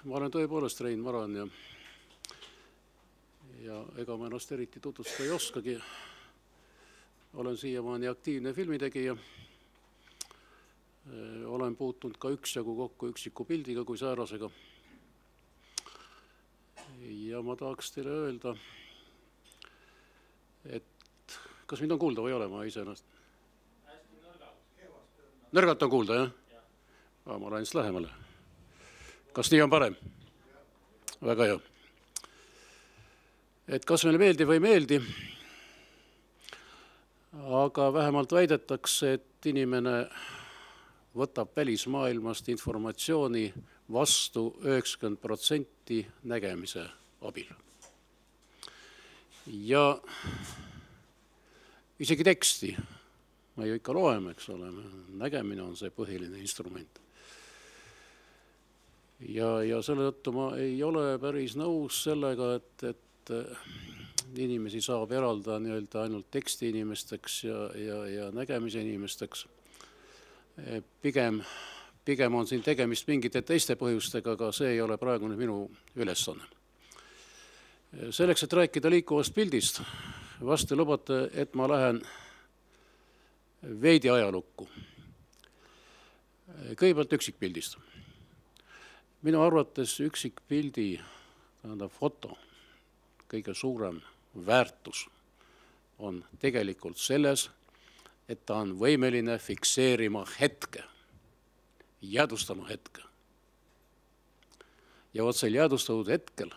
ma olen tõepoolest Rein Maran ja ega ma ennast eriti tutvustada ei oskagi. Olen siiamaani aktiivne filmitegija. Olen puutunud ka üksjagu kokku üksiku pildiga kui säärasega. Ja ma tahaks teile öelda, et kas mind on kuulda või ei ole, ma ise ennast? Hästi nõrgalt. Nõrgalt on kuulda, jah? Ma olen just lähemale. Kas nii on parem? Väga hea. Et kas meile meeldib või ei meeldi, aga vähemalt väidetakse, et inimene võtab välismaailmast informatsiooni vastu 90% nägemise abil. Ja isegi teksti me ju ikka loeme, eks ole, nägemine on see põhiline instrument. Ja selle tõttu ma ei ole päris nõus sellega, et inimesi saab eraldada nii-öelda ainult teksti inimesteks ja nägemise inimesteks. Pigem on siin tegemist mingite teiste põhjustega, aga see ei ole praegu minu ülesanne. Selleks, et rääkida liikuvast pildist, vast te lubate, et ma lähen veidi ajalukku. Kõigepealt üksikpildist. Minu arvates üksikpildi, tähendab foto, kõige suurem väärtus on tegelikult selles, et ta on võimeline fikseerima hetke, jäädustama hetke. Ja vot sel jäädustatud hetkel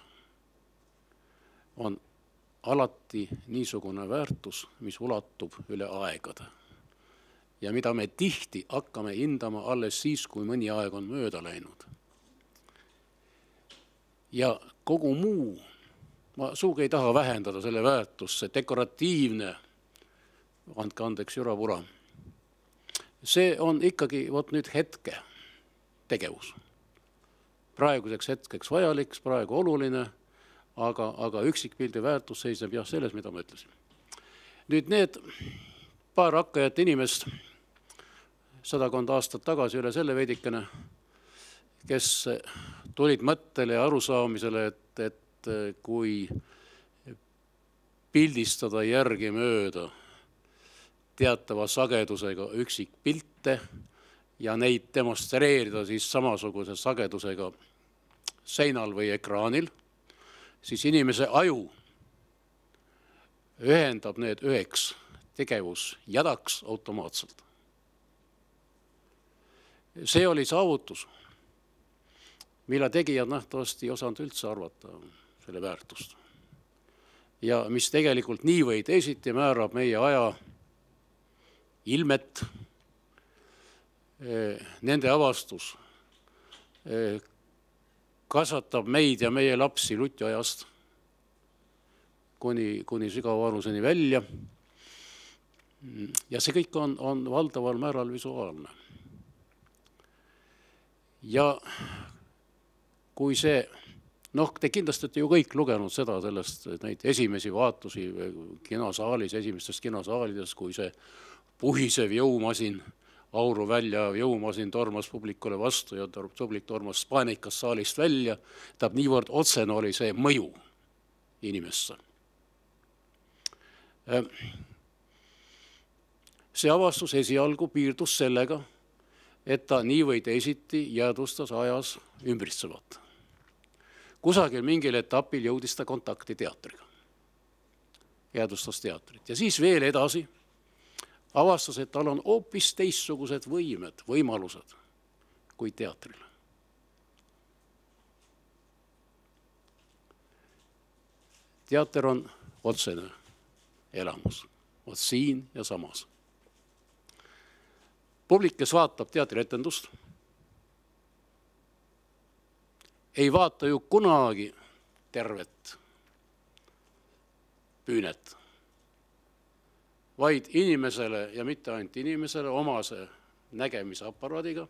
on alati niisugune väärtus, mis ulatub üle aegade. Ja mida me tihti hakkame hindama alles siis, kui mõni aeg on mööda läinud. Ja kogu muu, ma sugugi ei taha vähendada selle väärtust, see dekoratiivne, andke andeks jurapura. See on ikkagi vot nüüd hetke tegevus. Praeguseks hetkeks vajaliks, praegu oluline, aga üksikpildi väärtus seisneb jah selles, mida ma ütlesin. Nüüd need paar hakkajat inimest 100 aastat tagasi üle selle veidikene, kes tulid mõttele ja arusaamisele, et kui pildistada järgi mööda teatava sagedusega üksikpilte ja neid demonstreerida siis samasuguse sagedusega seinal või ekraanil, siis inimese aju ühendab need üheks tegevusjadaks automaatselt. See oli saavutus, mille tegijad nähtavasti ei osanud üldse arvata selle väärtust. Ja mis tegelikult nii või teisiti määrab meie aja ilmet, nende avastus kasvatab meid ja meie lapsi lutiajast kuni sügavanuseni välja. Ja see kõik on valdaval määral visuaalne. Ja kui see, te kindlasti olete ju kõik lugenud seda sellest, neid esimesi vaatusi kinosaalis, esimestes kinosaalides, kui see puhisev jõumasin, auru välja jõumasin tormas publikule vastu ja publik tormas paanikas saalist välja, tähendab niivõrd otsene oli see mõju inimesse. See avastus esialgu piirdus sellega, et ta nii või teisiti jäädustas ajas ümbritsevat. Kusagil mingil etapil jõudis ta kontakti teatriga. Jäädustas teatrit. Ja siis veel edasi avastas, et tal on hoopis teistsugused võimed, võimalused kui teatril. Teater on otsene elamus. Vot siin ja samas. Publik, kes vaatab teatrietendust, ei vaata ju kunagi tervet püünet, vaid inimesele ja mitte ainult inimesele omase nägemisaparaadiga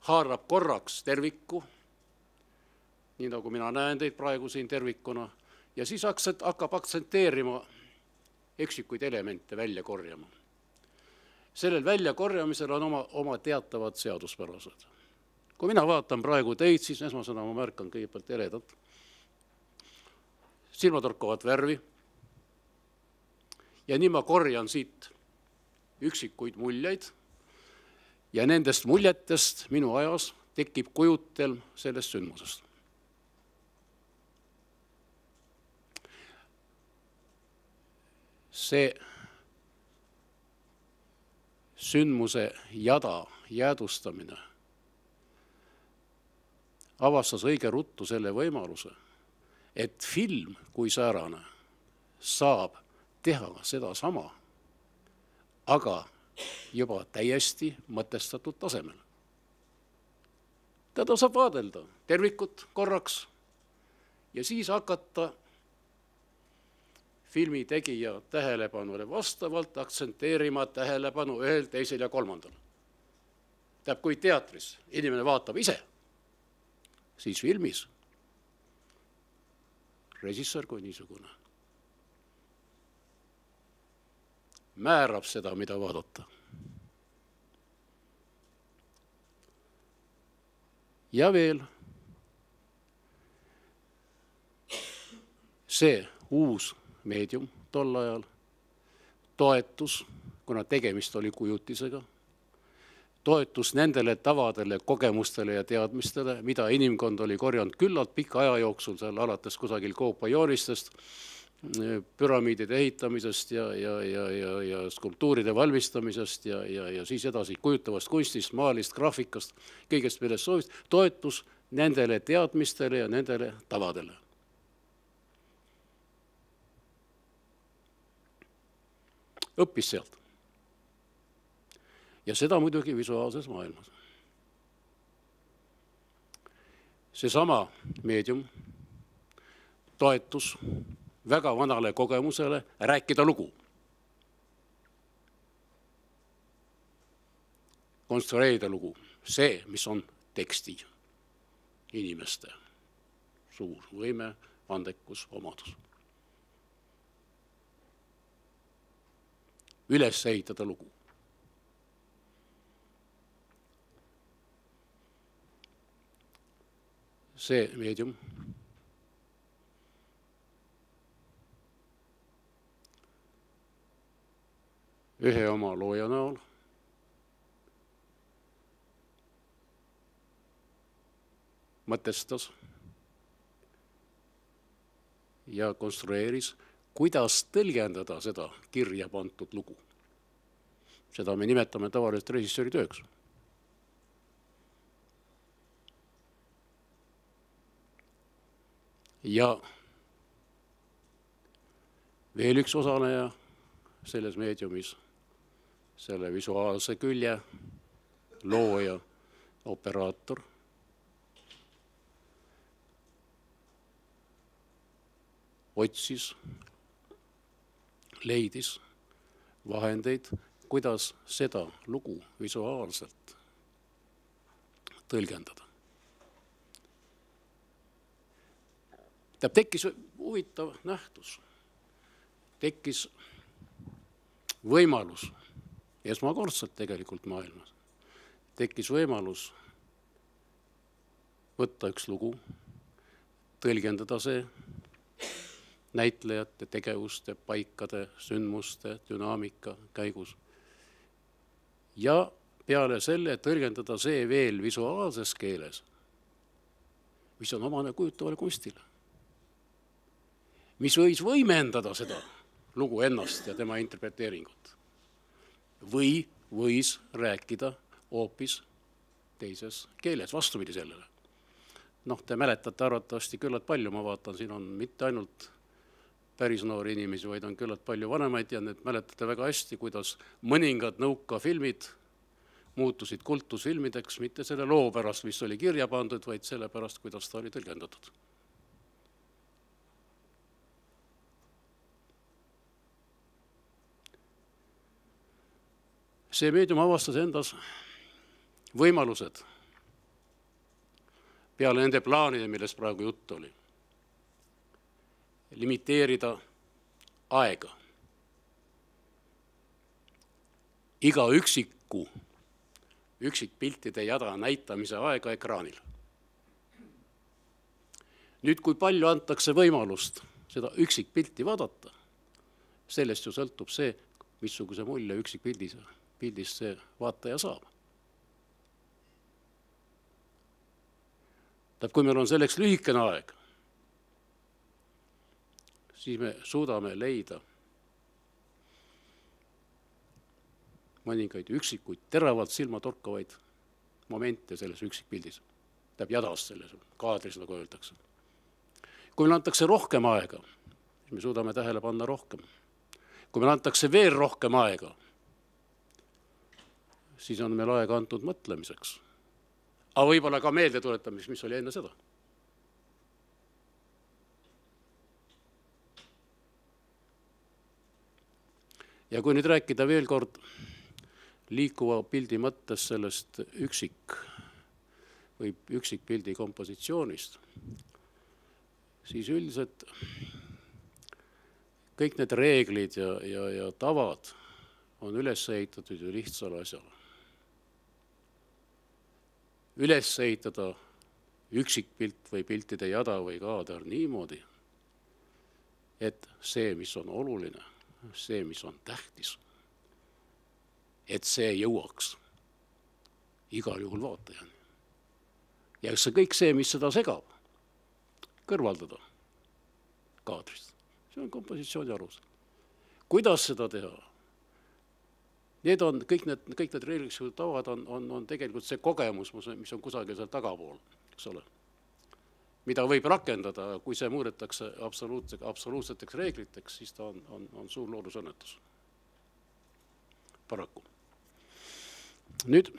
haarab korraks terviku, nii nagu mina näen teid praegu siin tervikuna, ja siis hakkab aktsenteerima üksikuid elemente välja korjama. Sellel väljakorjamisel on oma teatavad seaduspärased. Kui mina vaatan praegu teid, siis esmasena ma märkan kõigepealt eredat. Silmad torkavad värvi. Ja nii ma korjan siit üksikuid muljeid. Ja nendest muljetest minu ajas tekib kujutel sellest sündmusest. See sündmuse jäädvustamine avastas õige ruttu selle võimaluse, et film kui säärane saab teha seda sama, aga juba täiesti mõtestatud tasemel. Teda saab vaadelda tervikut korraks ja siis hakata filmi tegija tähelepanule vastavalt aktsenteerima tähelepanu ühel, teisel ja kolmandal. Tähendab, kui teatris inimene vaatab ise, siis filmis režissöör kui niisugune määrab seda, mida vaadata. Ja veel see uus meedium tol ajal toetus, kuna tegemist oli kujutisega, toetus nendele tavadele, kogemustele ja teadmistele, mida inimkond oli korjanud küllalt pika aja jooksul, seal alates kusagil koopajoonistest, püramiidide ehitamisest ja skulptuuride valmistamisest ja siis edasi kujutavast kunstist, maalist, graafikast, kõigest millest soovist, toetus nendele teadmistele ja nendele tavadele. Õppis sealt. Ja seda muidugi visuaalses maailmas. Seesama meedium toetus väga vanale kogemusele rääkida lugu. Konstrueerida lugu. See, mis on teksti inimeste suur võime, andekus, omadus. Üles ehitada lugu. See meedium ühe oma looja näol mõtestas ja konstrueeris, kuidas tõlgendada seda kirja pandud lugu. Seda me nimetame tavaliselt režissööri tööks. Ja veel üks osaleja selles meediumis, selle visuaalse külje, looja, operaator, otsis, leidis vahendeid, kuidas seda lugu visuaalselt tõlgendada. Tekkis huvitav nähtus, tekkis võimalus, esmakordselt tegelikult maailmas, tekkis võimalus võtta üks lugu, tõlgendada see näitlejate, tegevuste, paikade, sündmuste, dünaamika käigus. Ja peale selle tõlgendada see veel visuaalses keeles, mis on omane kujutavale kunstile. Mis võis võimendada seda lugu ennast ja tema interpreteeringut. Või võis rääkida hoopis teises keeles, vastupidi sellele. Te mäletate arvatavasti küllalt palju, ma vaatan, siin on mitte ainult päris noori inimesi, vaid on küllalt palju vanemaid ja need mäletate väga hästi, kuidas mõningad nõukafilmid muutusid kultusfilmideks, mitte selle loo pärast, mis oli kirja pandud, vaid selle pärast, kuidas ta oli tõlgendatud. See meedium avastas endas võimalused peale nende plaanide, millest praegu jutt oli. Limiteerida aega. Iga üksiku üksikpiltide jada näitamise aega ekraanil. Nüüd, kui palju antakse võimalust seda üksikpilti vaadata, sellest ju sõltub see, missuguse mulje üksikpildist see vaataja saab. Kui meil on selleks lühikene aeg, siis me suudame leida mõningaid üksikuid teravalt silmatorkavaid momente selles üksikpildis. Jadas selles kaadris, nagu öeldakse. Kui meil antakse rohkem aega, siis me suudame tähele panna rohkem. Kui meil antakse veel rohkem aega, siis on meil aega antud mõtlemiseks. Aga võib-olla ka meelde tuletamiseks, mis oli enne seda. Ja kui nüüd rääkida veel kord liikuva pildi mõttes sellest üksikpildi kompositsioonist, siis üldiselt kõik need reeglid ja tavad on üles ehitatud ju lihtsale asjale. Üles ehitada üksikpilt või piltide jada või kaader niimoodi, et see, mis on oluline, see, mis on tähtis, et see jõuaks igal juhul vaatajani. Ja see kõik see, mis seda segab, kõrvaldada kaadrist. See on kompositsiooni alus. Kuidas seda teha? Need on, kõik need reegliksed tavad on tegelikult see kogemus, mis on kusagil seal tagapool, eks ole. Mida võib rakendada, kui see muudetakse absoluutseteks reegliteks, siis ta on suur loodusõnnetus. Paraku. Nüüd,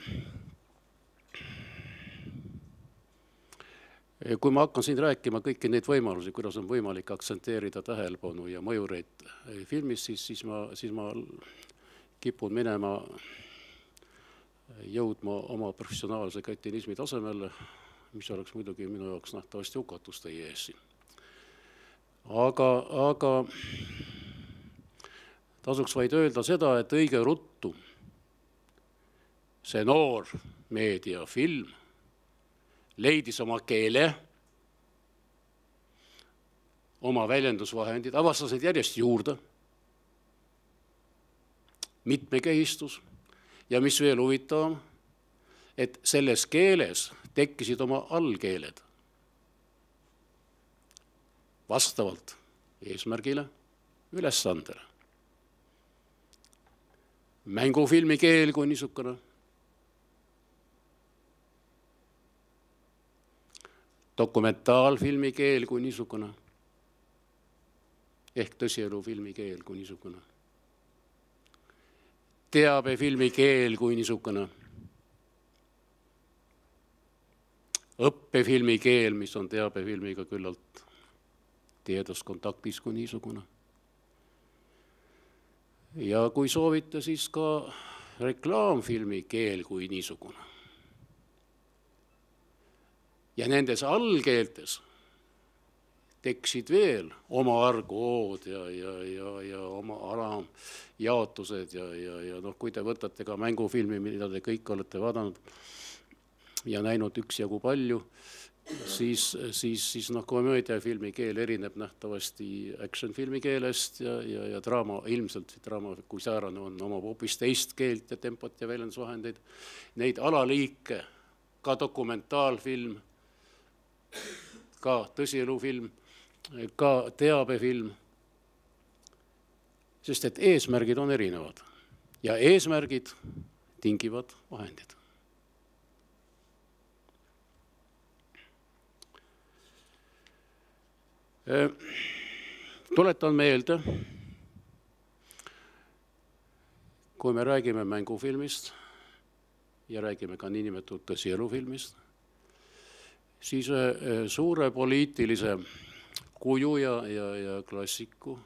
kui ma hakkan siin rääkima kõiki neid võimalusi, kuidas on võimalik aktsenteerida tähelepanu ja mõjureid filmis, siis ma kipun minema, jõudma oma professionaalse kretinismi tasemele, mis oleks muidugi minu jaoks nähtavasti hukatus teie ees siin. Aga tasuks vaid öelda seda, et õige ruttu see noor meediafilm leidis oma keele, oma väljendusvahendid, avastas neid järjest juurde, mitmekehistus ja mis veel huvitavam, et selles keeles tekkisid oma allkeeled vastavalt eesmärgile, ülesandele. Mängufilmi keel kui niisugune, dokumentaalfilmi keel kui niisugune, ehk tõsielufilmi keel kui niisugune, teabefilmi keel kui niisugune, õppefilmi keel, mis on teabefilmiga küllalt tiedas kontaktis kui niisugune. Ja kui soovite, siis ka reklaamfilmi keel kui niisugune. Ja nendes allkeeltes teksid veel oma argood ja oma alamjaotused ja kui te võtate ka mängufilmi, mida te kõik olete vaadanud ja näinud üksjagu palju, siis komöödiafilmi keel erineb nähtavasti actionfilmi keelest ja draama, ilmselt draama, kui säärane on, omab hoopis teist keelt ja tempot ja väljendusvahendeid. Neid alaliike, ka dokumentaalfilm, ka tõsielufilm, ka teabefilm, sest et eesmärgid on erinevad ja eesmärgid tingivad vahendid. Tuletan meelde, kui me räägime mängufilmist ja räägime ka niinimetatud tõsielufilmist, siis suure poliitilise kuju ja klassiku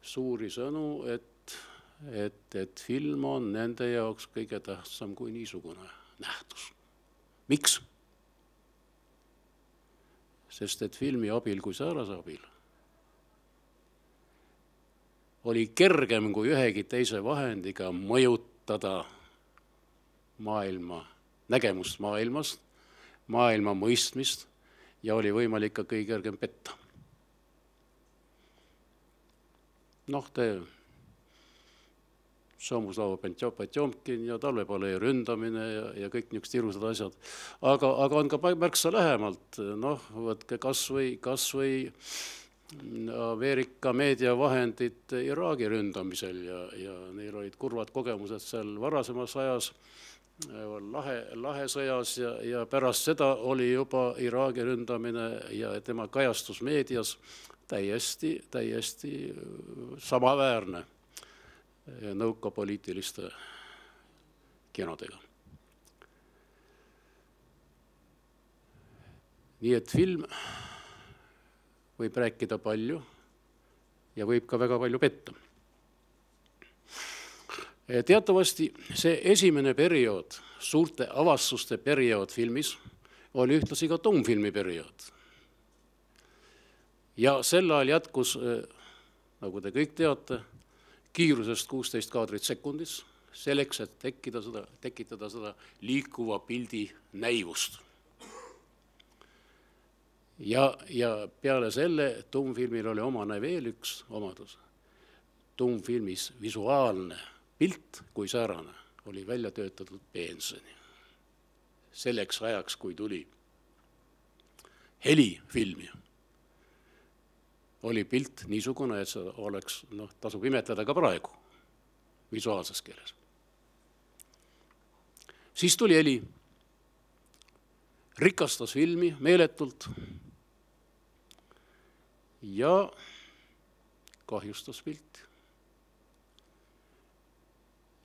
suuri sõnu, et film on nende jaoks kõige tähtsam kui niisugune nähtus. Miks? Sest et filmi abil kui säärase abil oli kergem kui ühegi teise vahendiga mõjutada maailma nägemust maailmast, maailma mõistmist ja oli võimalik ka kõige kergem petta. Somuslava Potjomkin ja Talvepalee ründamine ja kõik niisugused ilusad asjad. Aga on ka märksa lähemalt, võtke kas või Ameerika meediavahendid Iraagi ründamisel ja neil olid kurvad kogemused seal varasemas ajas, lahe sõjas ja pärast seda oli juba Iraagi ründamine ja tema kajastus meedias täiesti samaväärne nõukapoliitiliste kinodega. Nii et film võib rääkida palju ja võib ka väga palju petta. Teatavasti see esimene periood, suurte avastuste periood filmis, oli ühtlasi ka tummfilmi periood. Ja sel ajal jätkus, nagu te kõik teate, kiirusest 16 kaadrit sekundis, selleks, et tekitada seda liikuva pildi näivust. Ja peale selle tummfilmil oli omane veel üks omadus. Tummfilmis visuaalne pilt kui säärane oli välja töötatud peenseni. Selleks ajaks, kui tuli helifilmi, oli pilt niisugune, et see oleks, tasub imetleda ka praegu visuaalses keeles. Siis tuli heli, rikastas filmi meeletult ja kahjustas pilti.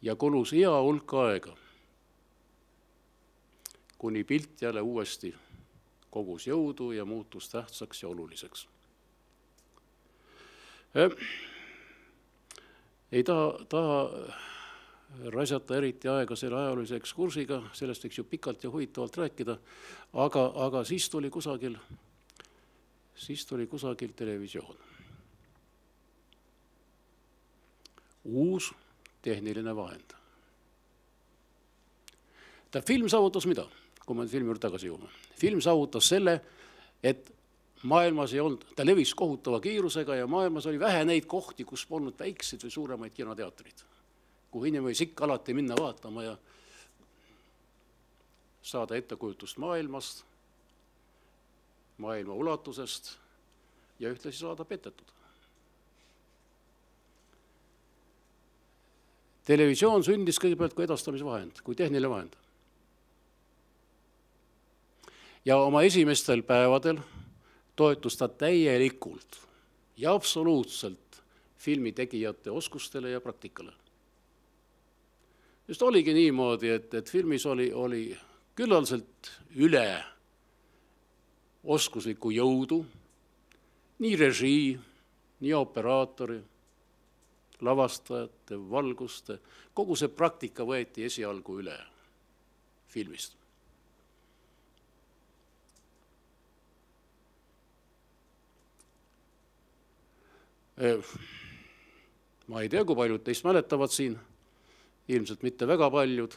Ja kulus hea hulk aega, kuni pilt jälle uuesti kogus jõudu ja muutus tähtsaks ja oluliseks. Ei taha raisata eriti aega selle ajaloolise ekskursiga, sellest võiks ju pikalt ja huvitavalt rääkida, aga siis tuli kusagil televisioon. Uus tehniline vahend. Film saavutas mida, kui me filmi juurde tagasi jõuame? Film saavutas selle, et maailmas ei olnud, ta levis kohutava kiirusega ja maailmas oli vähe neid kohti, kus polnud väikseid või suuremaid kinoteatrid, kuhu inimene võis ikka alati minna vaatama ja saada ettekujutust maailmast, maailma ulatusest ja ühtlasi saada petetud. Televisioon sündis kõigepealt kui edastamisvahend, kui tehniline vahend. Ja oma esimestel päevadel toetus ta täielikult ja absoluutselt filmi tegijate oskustele ja praktikale. Just oligi niimoodi, et filmis oli küllaldaselt üle oskuslikku jõudu, nii režii, nii operaatori, lavastajate, valguste, kogu see praktika võeti esialgu üle filmist. Ma ei tea, kui paljud teist mäletavad siin, ilmselt mitte väga paljud,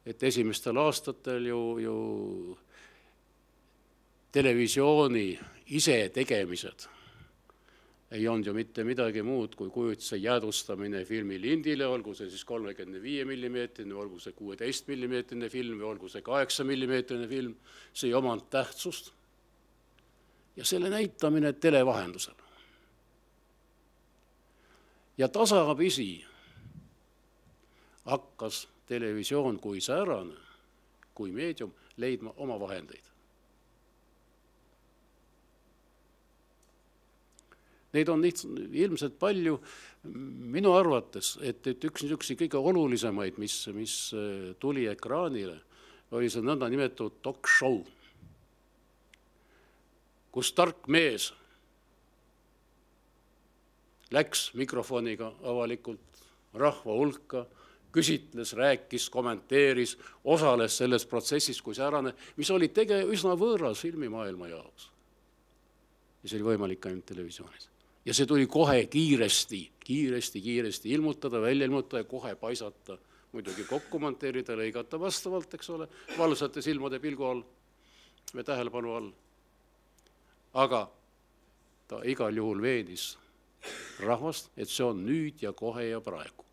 et esimestel aastatel ju televisiooni ise tegemised ei olnud ju mitte midagi muud kui kujutise jäädustamine filmi lindile, olgu see siis 35 mm, olgu see 16 mm film või olgu see 8 mm film, see ei omanud tähtsust ja selle näitamine televahendusel. Ja tasapisi hakkas televisioon kui säärane, kui meedium leidma oma vahendeid. Neid on ilmselt palju, minu arvates, et üks niisuguseid kõige olulisemaid, mis tuli ekraanile, oli see nõnda nimetatud talk show, kus tark mees läks mikrofoniga avalikult rahva hulka, küsitles, rääkis, kommenteeris, osales selles protsessis kui säärane, mis oli üsna võõras filmimaailma jaoks. Ja see oli võimalik ainult televisioonis. Ja see tuli kohe kiiresti ilmutada, välja ilmutada ja kohe paisata muidugi kokku monteerida, lõigata vastavalt, eks ole, valvsate silmade pilgu all või tähelepanu all. Aga ta igal juhul veenis rahvast, et see on nüüd ja kohe ja praegu.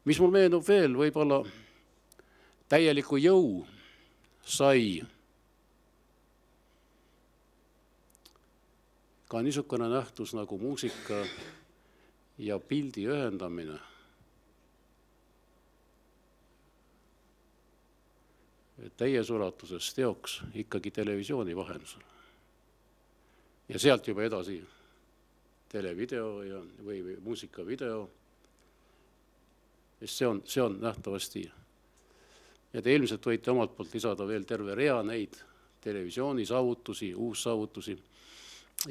Mis mul meenub veel, võib-olla täieliku jõu sai ka niisugune nähtus nagu muusika ja pildi ühendamine. Täies ulatuses teoks ikkagi televisiooni vahendusel. Ja sealt juba edasi televideo või muusikavideo. See on nähtavasti. Ja te ilmselt võite omalt poolt lisada veel terve rea neid televisiooni saavutusi, uussaavutusi.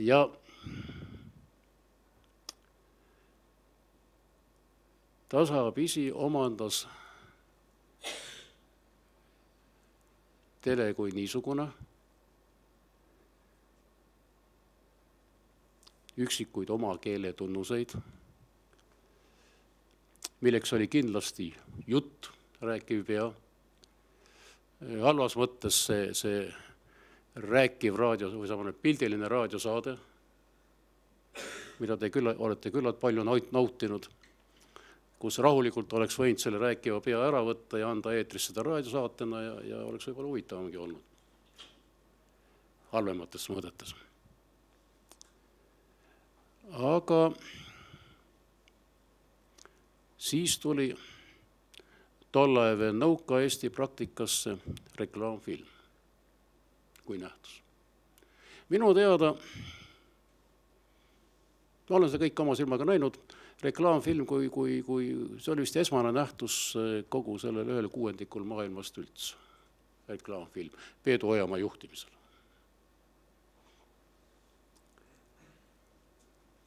Ja tasapisi omandas tele kui niisugune üksikuid oma keele tunnuseid, milleks oli kindlasti jutt, rääkiv pea. Halvas mõttes see rääkiv raadio või samane pildiline raadiosaade, mida te olete küllalt palju nautinud, kus rahulikult oleks võinud selle rääkiva pea ära võtta ja anda eetris seda raadiosaatena ja oleks võib-olla huvitavamgi olnud halvemates mõõdetes. Aga siis tuli tollae veel nõuka Eesti praktikasse reklaamfilm kui nähtus. Minu teada, ma olen seda kõik oma silmaga näinud, reklaamfilm, kui see oli vist esmane nähtus kogu sellel 1/6 maailmast üldse, reklaamfilm, Peedu Ojamaa juhtimisel.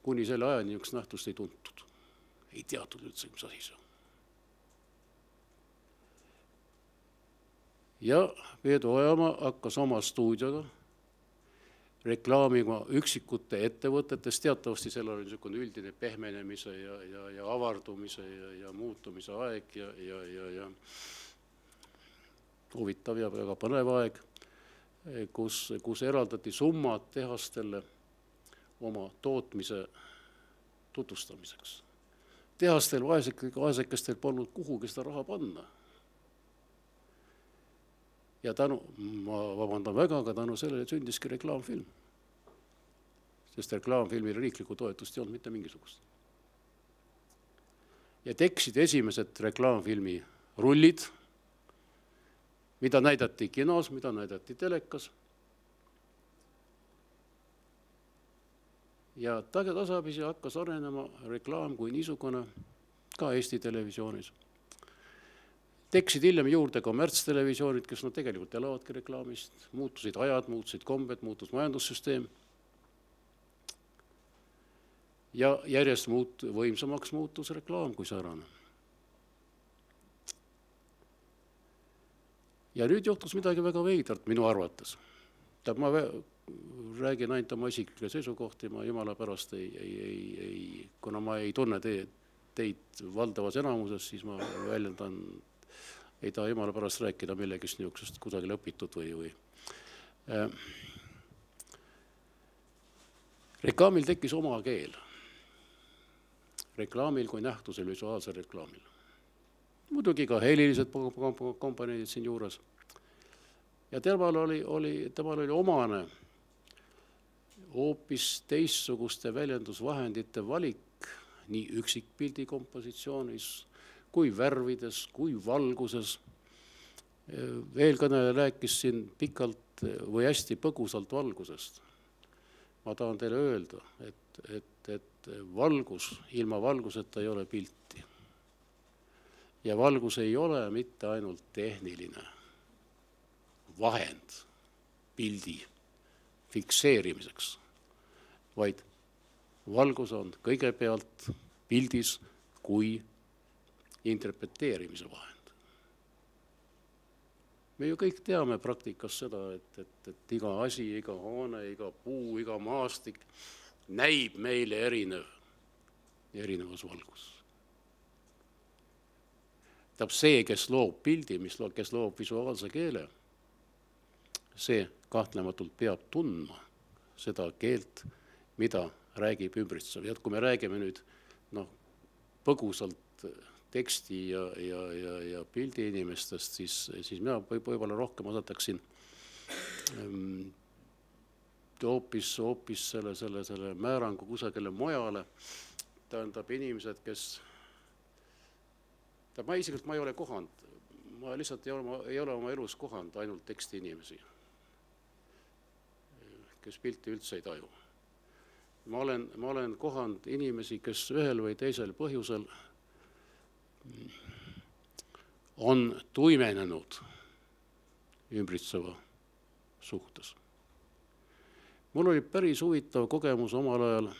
Kuni selle ajani üks nähtust ei tuntud, ei teatud üldse, mis asi see on. Ja Peedu Ojamaa hakkas oma stuudioga reklaamima üksikute ettevõtetes, teatavasti seal oli niisugune üldine pehmenemise ja avardumise ja muutumise aeg ja huvitav ja väga põnev aeg, kus eraldati summad tehastele oma tootmise tutvustamiseks. Tehastel vaesekestel polnud kuhugi seda raha panna. Ja ma vabandan väga, aga tänu sellele sündiski reklaamfilm. Sest reklaamfilmil riikliku toetust ei olnud mitte mingisugust. Ja tekkisid esimesed reklaamfilmi rullid, mida näidati kinos, mida näidati telekas. Ja tasapisi hakkas arenema reklaam kui niisugune ka Eesti televisioonis. Tekkisid hiljem juurde kommertstelevisioonid, kes tegelikult elavadki reklaamist, muutusid ajad, muutusid kombed, muutus majandussüsteem. Ja järjest võimsamaks muutus reklaam kui säärane. Ja nüüd juhtus midagi väga veidrat minu arvates. Ma räägin ainult oma isiklikke seisukohti, ma jumala pärast kuna ma ei tunne teid valdavas enamuses, siis ma väljendan, ei taha jumala pärast rääkida millegist niisugusest kusagil õpitud või. Reklaamil tekkis oma keel. Reklaamil kui nähtusel, visuaalsel reklaamil. Muidugi ka helilised komponendid siin juures. Ja temal oli omane hoopis teistsuguste väljendusvahendite valik nii üksikpildi kompositsioonis, kui värvides, kui valguses. Eelkõneleja rääkis siin pikalt või hästi põgusalt valgusest. Ma tahan teile öelda, et valgus, ilma valguseta ei ole pilti. Ja valgus ei ole mitte ainult tehniline vahend pildi fikseerimiseks, vaid valgus on kõigepealt pildis kui interpreteerimise vahend. Me ju kõik teame praktikas seda, et iga asi, iga hoone, iga puu, iga maastik näib meile erinevas valgus. Tähendab see, kes loob pildi, kes loob visuaalse keele, see kahtlematult peab tundma seda keelt, mida räägib ümbritsev. Ja kui me räägime nüüd põgusalt teksti ja pildi inimestest, siis mina võib-olla rohkem asetaksin hoopis selle määrangu kusagile mujale. Tähendab inimesed, kes ma ei ole kohanud, ma lihtsalt ei ole oma elus kohanud ainult teksti inimesi, kes pilti üldse ei taju. Ma olen kohanud inimesi, kes ühel või teisel põhjusel on tuimenenud ümbritseva suhtes. Mul oli päris huvitav kogemus omal ajal,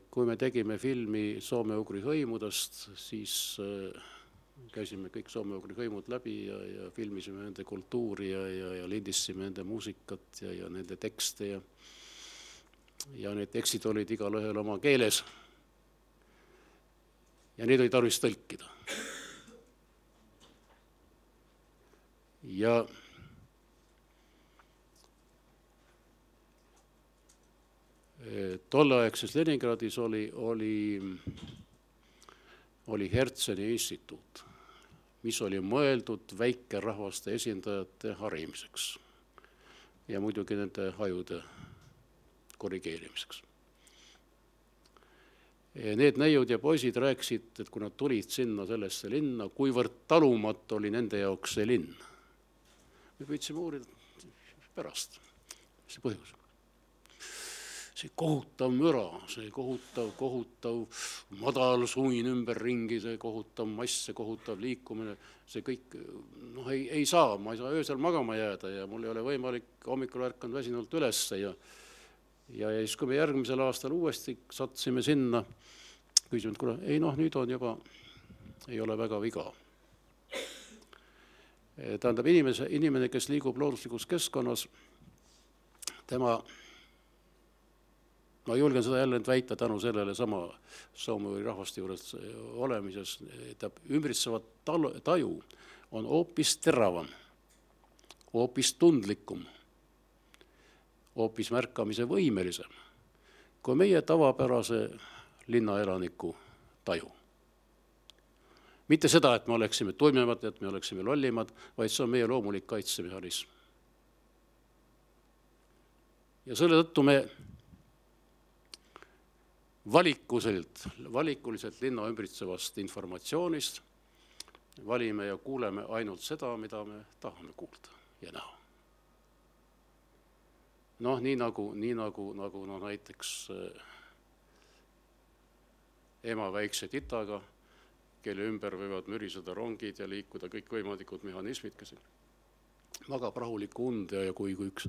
kui me tegime filmi soome-ugri hõimudest, siis käisime kõik soome-ugri hõimud läbi ja filmisime nende kultuuri ja lindistasime nende muusikat ja nende tekste ja need tekstid olid igal ühel oma keeles ja neid oli tarvis tõlkida. Ja tolleaegses Leningradis oli Hertseni instituut, mis oli mõeldud väikerahvaste esindajate harimiseks ja muidugi nende hajude korrigeerimiseks. Need neiud ja poisid rääkisid, et kui nad tulid sinna sellesse linna, kuivõrd talumatu oli nende jaoks see linn. Me püüdsime uurida pärast, see põhjus. See kohutav müra, see kohutav madal suin ümberringi, see kohutav mass, see kohutav liikumine, see kõik ei saa, ma ei saa öösel magama jääda ja mul ei ole võimalik hommikul ärkanud väsinult ülesse ja siis, kui me järgmisel aastal uuesti sattusime sinna, küsime, et kuule, nüüd on juba, ei ole väga viga. Tähendab, inimene, kes liigub looduslikus keskkonnas, tema, ma julgen seda jälle väita tänu sellele sama soome või rahvaste juures olemises, ümbritsevat taju on hoopis teravam, hoopis tundlikum, hoopis märkamise võimelisem kui meie tavapärase linnaelaniku taju. Mitte seda, et me oleksime tuimemad, et me oleksime lollimad, vaid see on meie loomulik kaitsemehhanism. Ja selle tõttu me valikuliselt linna ümbritsevast informatsioonist valime ja kuuleme ainult seda, mida me tahame kuulda ja näha. Nii nagu näiteks ema väikse titaga, kelle ümber võivad müriseda rongid ja liikuda kõikvõimalikud mehhanismid, kes magab rahulikku und ja kui üks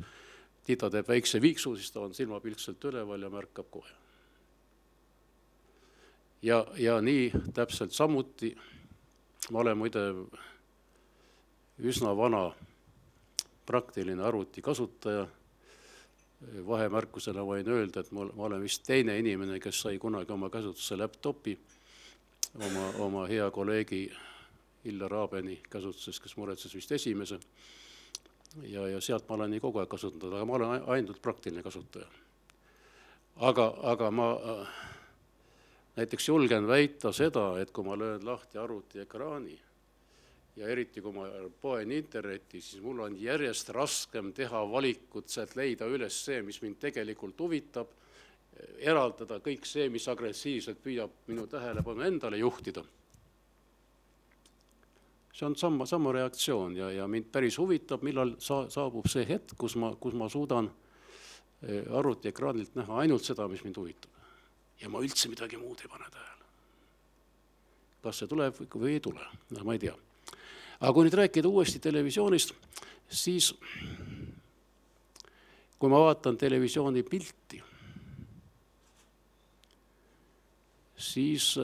tita teeb väikse viiksu, siis ta on silmapilkselt üleval ja märkab kohe. Ja nii täpselt samuti, ma olen muide üsna vana praktiline arvuti kasutaja, vahemärkusena võin öelda, et ma olen vist teine inimene, kes sai kunagi oma käsutusse laptopi oma hea kolleegi Illar Aabeni käsutuses, kes muretses vist esimese. Ja sealt ma olen nii kogu aeg kasutanud, aga ma olen ainult praktiline kasutaja. Aga ma näiteks julgen väita seda, et kui ma löön lahti arvuti ekraani ja eriti kui ma poen interneti, siis mul on järjest raskem teha valikut, sealt leida üles see, mis mind tegelikult huvitab, eraldada kõik see, mis agressiivselt püüab minu tähelepanu endale juhtida. See on sama reaktsioon ja mind päris huvitab, millal saabub see hetk, kus ma suudan arvuti ekraanilt näha ainult seda, mis mind huvitab. Ja ma üldse midagi muud ei pane tähele. Kas see tuleb või ei tule, ma ei tea. Aga kui nüüd rääkida uuesti televisioonist, siis kui ma vaatan televisiooni pilti, siis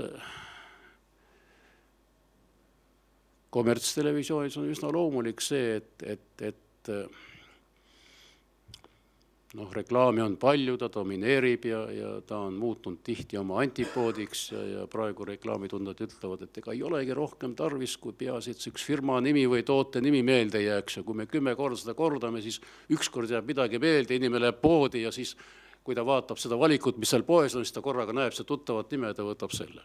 kommertstelevisionis on üsna loomulik see, et Noh, reklaami on palju, ta domineerib ja ta on muutunud tihti oma antipoodiks ja praegu reklaamitundjad ütlevad, et ega ei olegi rohkem tarvis, kui peaasi, et see üks firma nimi või toote nimi meelde jääks ja kui me 10 korda seda kordame, siis ükskord jääb midagi meelde, inimene läheb poodi ja siis kui ta vaatab seda valikut, mis seal poes on, siis ta korraga näeb see tuttavat nime ja ta võtab selle.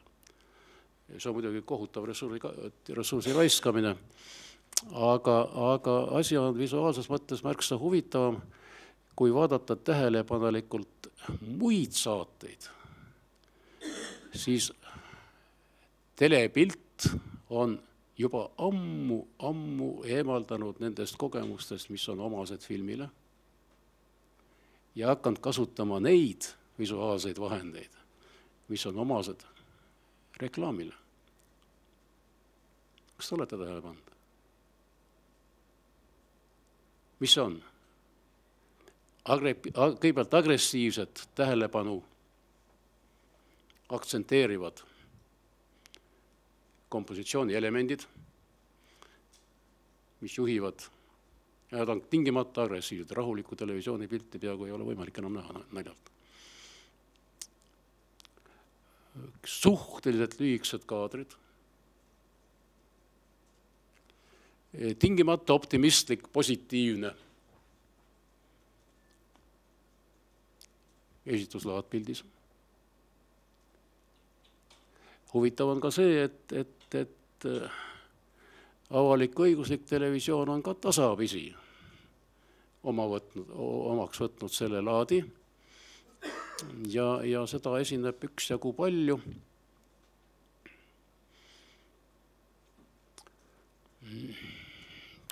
See on muidugi kohutav ressursi raiskamine, aga asi on visuaalses mõttes märksa huvitavam, kui vaadata tähelepanelikult muid saateid, siis telepilt on juba ammu eemaldanud nendest kogemustest, mis on omased filmile ja hakanud kasutama neid visuaalseid vahendeid, mis on omased reklaamile. Kas te olete tähele pannud? Mis see on? Kõigepealt agressiivsed tähelepanu aktsenteerivad kompositsiooni elemendid, mis juhivad, ja nad on tingimata agressiivsed, rahuliku televisiooni pilti peaaegu ei ole võimalik enam näha naljalt. Suhteliselt lühikesed kaadrid, tingimata optimistlik, positiivne esituslaad pildis. Huvitav on ka see, et avalik-õiguslik televisioon on ka tasapisi omaks võtnud selle laadi ja seda esineb üksjagu palju.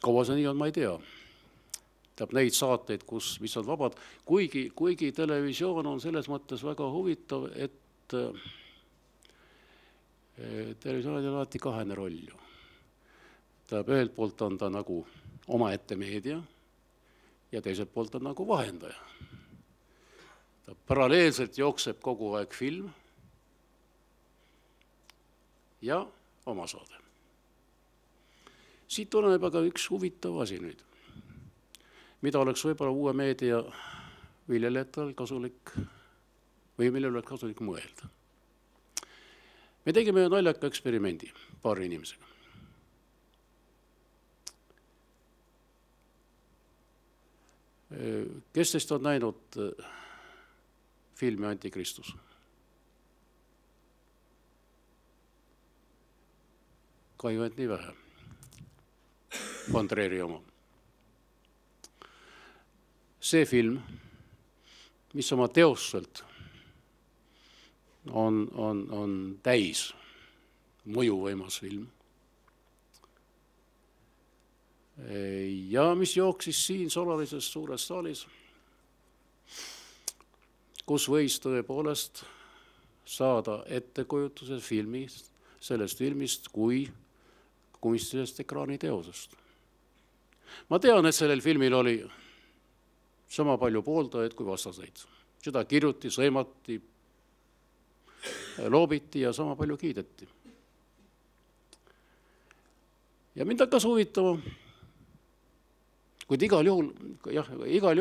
Kaua see nii on, ma ei tea. Tähendab neid saateid, mis on vabad, kuigi televisioon on selles mõttes väga huvitav, et televisioon on alati kahene roll ju. Tähendab, ühelt poolt on ta nagu omaette meedia ja teiselt poolt on nagu vahendaja. Paralleelselt jookseb kogu aeg film ja omasaade. Siit tuleneb aga üks huvitav asi nüüd, mida oleks võib-olla uue meedia viljelejatel kasulik või millel oleks kasulik mõelda. Me tegime naljaka eksperimendi paari inimesega. Kes teist on näinud filmi Antikristus? Kahju, et nii vähe. Vandreeri oma. See film, mis oma teoselt on täis mõjuvõimas film ja mis jooksis siin solalises suures saalis, kus võis tõepoolest saada ettekujutuse sellest filmist kui kunstilisest ekraaniteosest. Ma tean, et sellel filmil oli sama palju pooldajaid kui vastaseid. Seda kirjuti, sõimati, loobiti ja sama palju kiideti. Ja mind hakkas huvitama, kuid igal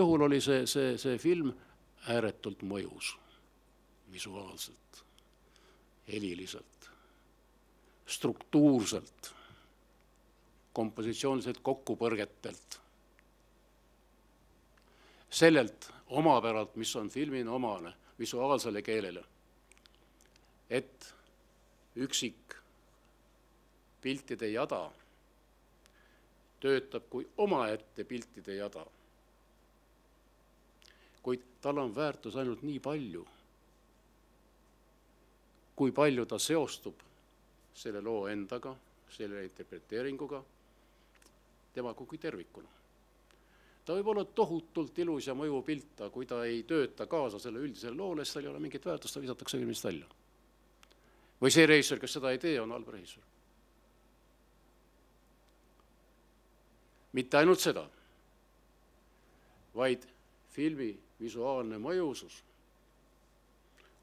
juhul oli see film ääretult mõjus, visuaalselt, heliliselt, struktuurselt, kompositsiooniliselt kokkupõrgetelt, sellelt omapäralt, mis on filmina omane visuaalsele keelele, et üksik piltide jada töötab kui omaette piltide jada. Kuid tal on väärtus ainult nii palju, kui palju ta seostub selle loo endaga, selle interpreteeringuga, tema kui tervikuna. Ta võib olla tohutult ilus ja mõju pilt, kui ta ei tööta kaasa selle üldisele loole, siis tal ei ole mingit väärtust, ta visatakse filmist välja. Või see režissöör, kes seda ei tee, on halb režissöör. Mitte ainult seda, vaid filmi visuaalne mõjusus,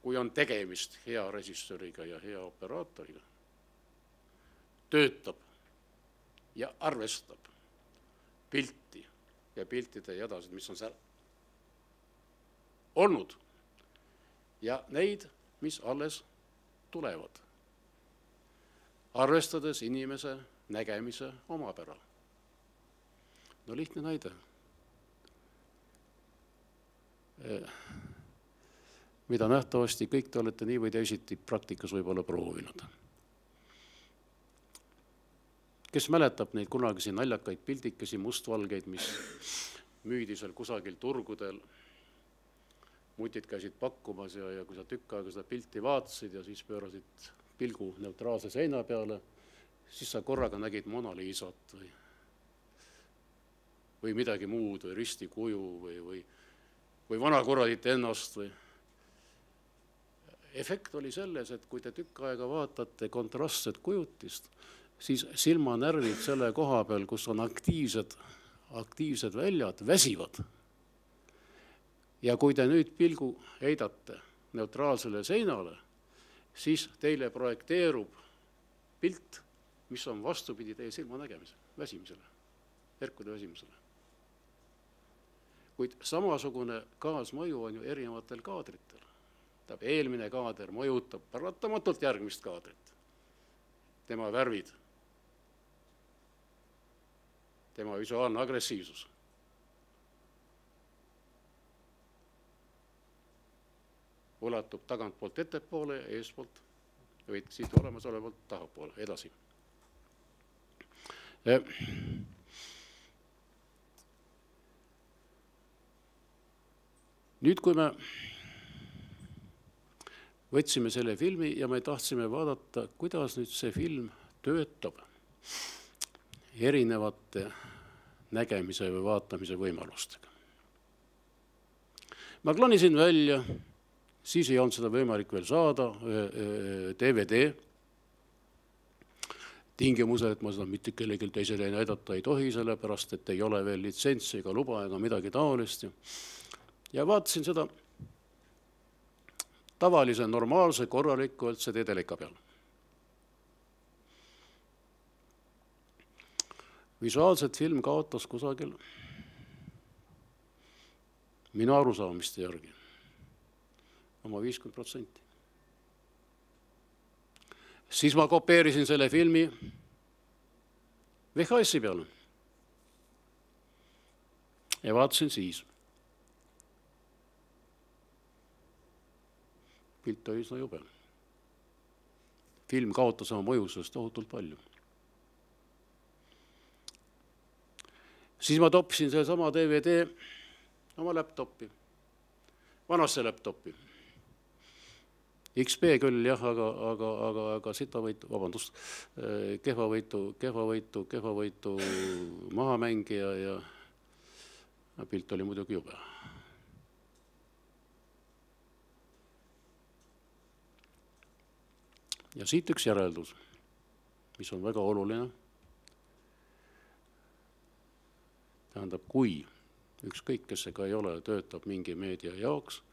kui on tegemist hea režissööriga ja hea operaatoriga, töötab ja arvestab pilti ja piltide jadasid, mis on seal olnud ja neid, mis alles tulevad, arvestades inimese nägemise omapära. No lihtne näide. Mida nähtavasti kõik te olete nii või teisiti praktikas võib-olla proovinud. Kes mäletab neid kunagisi naljakaid pildikesi, mustvalgeid, mis müüdi seal kusagil turgudel, mutid käisid pakkumas ja kui sa tükk aega seda pilti vaatasid ja siis pöörasid pilgu neutraalse seina peale, siis sa korraga nägid Mona Lisat või midagi muud või ristikuju või vanakurradit ennast või. Efekt oli selles, et kui te tükk aega vaatate kontrastset kujutist, siis silmanärvid selle koha peal, kus on aktiivsed väljad, väsivad. Ja kui te nüüd pilgu heidate neutraalsele seinale, siis teile projekteerub pilt, mis on vastupidi teie silma nägemisele, väsimisele, erkude väsimisele. Kuid samasugune kaasmõju on ju erinevatel kaadritel. Eelmine kaader mõjutab paratamatult järgmist kaadrit. Tema värvid, tema visuaalne agressiivsus. Ulatub tagantpoolt ettepoole ja eespoolt või siit olemasolevalt tahapoole edasi. Nüüd, kui me võtsime selle filmi ja me tahtsime vaadata, kuidas nüüd see film töötab erinevate nägemise või vaatamise võimalustega. Ma klonisin välja, siis ei olnud seda võimalik veel saada, DVD, tingimusel, et ma seda mitte kellelgi teisele näidata ei tohi, sellepärast, et ei ole veel litsentsi ega luba ega midagi taolist. Ja vaatasin seda tavalise, normaalse, korraliku LCD-teleka peal. Visuaalselt film kaotas kusagil minu arusaamiste järgi oma 50%. Siis ma kopeerisin selle filmi VHS-i peale ja vaatasin siis. Pilt oli üsna jube. Film kaotas oma mõjusest tohutult palju. Siis ma toppisin selle sama DVD oma laptopi, vanasse laptopi. XP küll jah, aga sitavõitu, vabandust, kehvavõitu mahamängija ja pilt oli muidugi jube. Ja siit üks järeldus, mis on väga oluline. Tähendab, kui ükskõik, kes see ka ei ole, töötab mingi meedia jaoks,